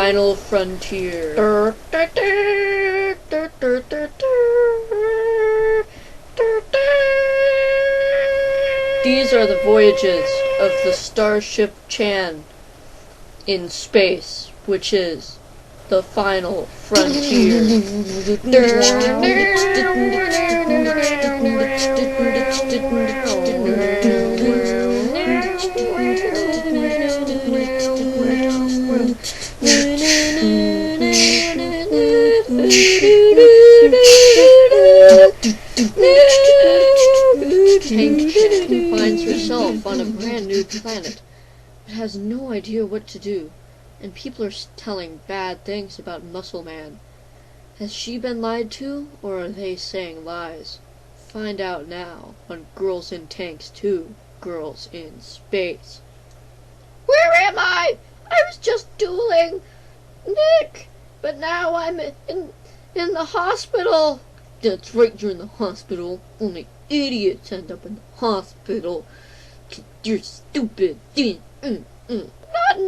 final frontier. These are the voyages of the Starship Chan in space, which is the final frontier. Tank Chan finds herself on a brand new planet, but has no idea what to do, and people are telling bad things about Muscle Man. Has she been lied to, or are they saying lies? Find out now on Girls in Tanks 2, Girls in Space. Where am I? I was just dueling Nick, but now I'm in the hospital. That's right, you're in the hospital. Only idiots end up in the hospital. You're stupid. Not an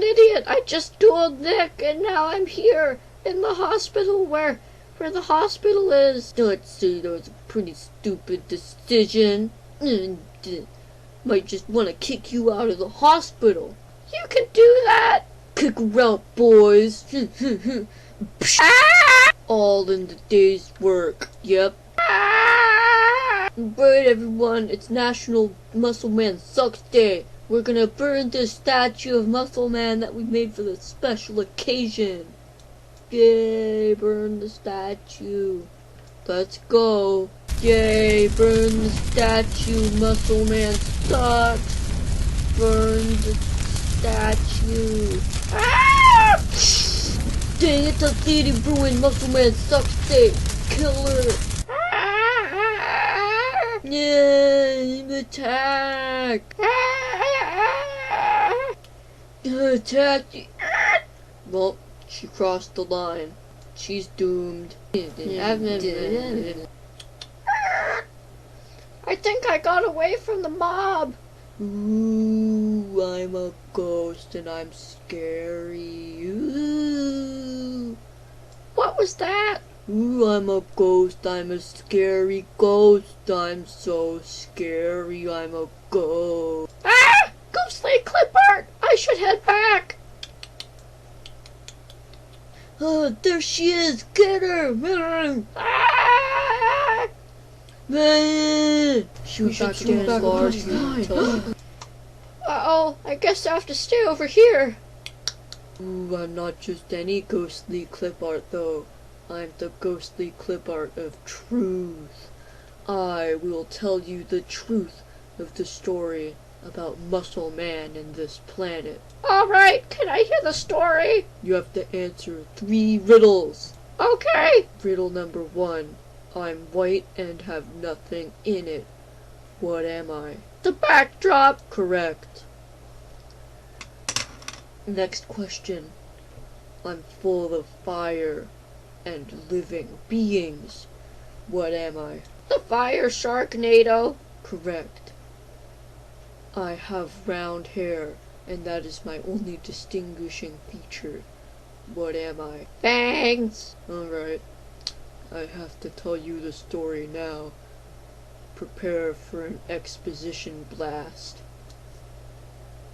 idiot. I just dueled Nick, and now I'm here in the hospital where the hospital is. I'd say that was a pretty stupid decision. Might just want to kick you out of the hospital. You can do that. Kick her out, boys. All in the day's work. Yep. Right, everyone, it's National Muscle Man Sucks Day. We're gonna burn this statue of Muscle Man that we made for this special occasion. Yay, burn the statue. Let's go. Yay, burn the statue. Muscle Man sucks. Burn the statue. Dang it, the lady ruined Muscle Man Sucks Day. Kill her. Yeah, attack. Attack. Well, she crossed the line. She's doomed. I think I got away from the mob. Ooh, I'm a ghost and I'm scary. Ooh. What was that? Ooh, I'm a ghost, I'm a scary ghost. I'm so scary, I'm a ghost. Ah! Ghostly clip art! I should head back. There she is! Get her! Ah! Shoot back again, Lars. Uh-oh, I guess I have to stay over here. Ooh, I'm not just any ghostly clip art, though. I'm the ghostly clip art of truth. I will tell you the truth of the story about Muscle Man and this planet. Alright, can I hear the story? You have to answer 3 riddles. Okay. Riddle number 1. I'm white and have nothing in it. What am I? The backdrop. Correct. Next question. I'm full of fire and living beings. What am I? The fire sharknado. Correct. I have round hair, and that is my only distinguishing feature. What am I? Bangs. Alright. I have to tell you the story now. Prepare for an exposition blast.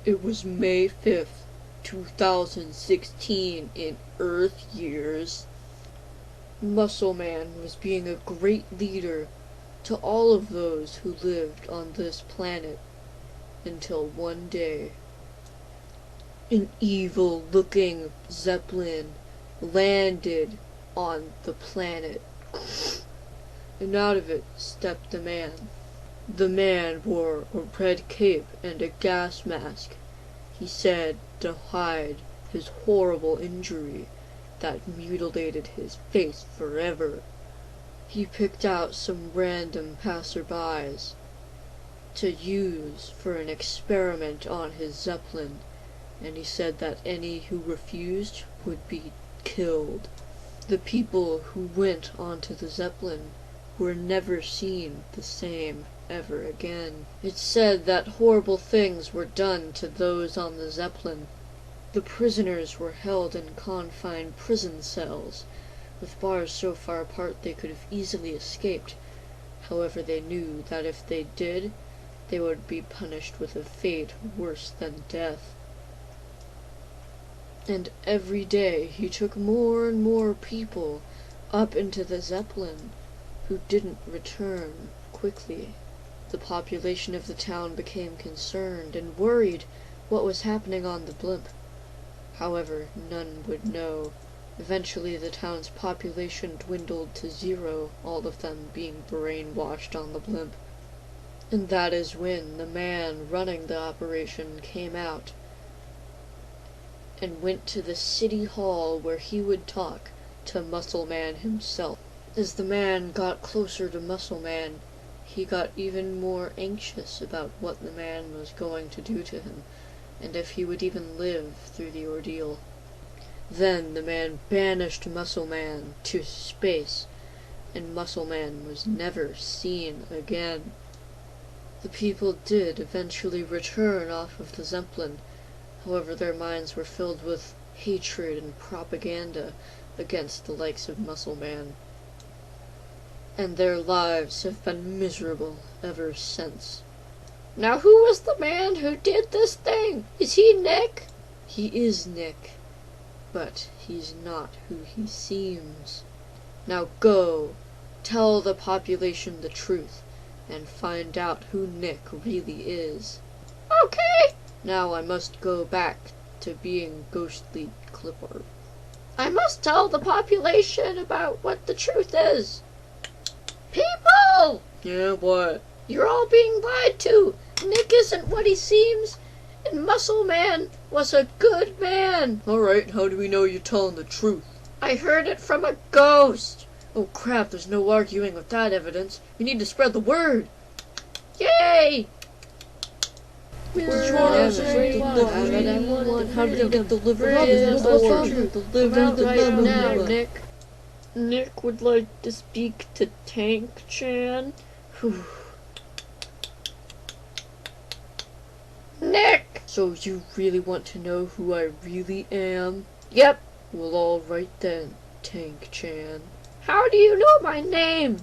It was May 5th, 2016 in Earth years. Muscle Man was being a great leader to all of those who lived on this planet, until one day an evil-looking Zeppelin landed on the planet, and out of it stepped a man. The man wore a red cape and a gas mask, he said, to hide his horrible injury that mutilated his face forever. He picked out some random passerbys to use for an experiment on his Zeppelin, and he said that any who refused would be killed. The people who went onto the Zeppelin were never seen the same ever again. It's said that horrible things were done to those on the Zeppelin, The prisoners were held in confined prison cells, with bars so far apart they could have easily escaped. However, they knew that if they did, they would be punished with a fate worse than death. And every day he took more and more people up into the Zeppelin who didn't return quickly. The population of the town became concerned and worried what was happening on the blimp. However, none would know. Eventually the town's population dwindled to 0, all of them being brainwashed on the blimp. And that is when the man running the operation came out and went to the city hall where he would talk to Muscle Man himself. As the man got closer to Muscle Man, he got even more anxious about what the man was going to do to him, and if he would even live through the ordeal. Then the man banished Muscle Man to space, and Muscle Man was never seen again. The people did eventually return off of the Zeppelin. However, their minds were filled with hatred and propaganda against the likes of Muscle Man. And their lives have been miserable ever since. Now who was the man who did this thing? Is he Nick? He is Nick, but he's not who he seems. Now go, tell the population the truth, and find out who Nick really is. Okay. Now I must go back to being ghostly Clipper. I must tell the population about what the truth is. People! Yeah, what? You're all being lied to. Nick isn't what he seems, and Muscle Man was a good man. Alright, how do we know you're telling the truth? I heard it from a ghost. Oh crap, there's no arguing with that evidence. We need to spread the word. Yay! How did he get delivered? Right now, Nick. Nick would like to speak to Tank-chan. Nick! So you really want to know who I really am? Yep. Well, alright then, Tank-chan. How do you know my name?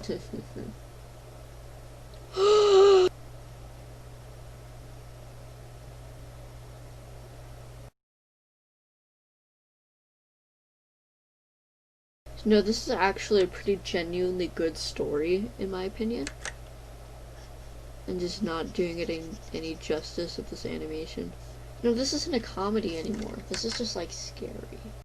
No, this is actually a pretty genuinely good story, in my opinion. And just not doing it any justice with this animation. No, this isn't a comedy anymore. This is just, like, scary.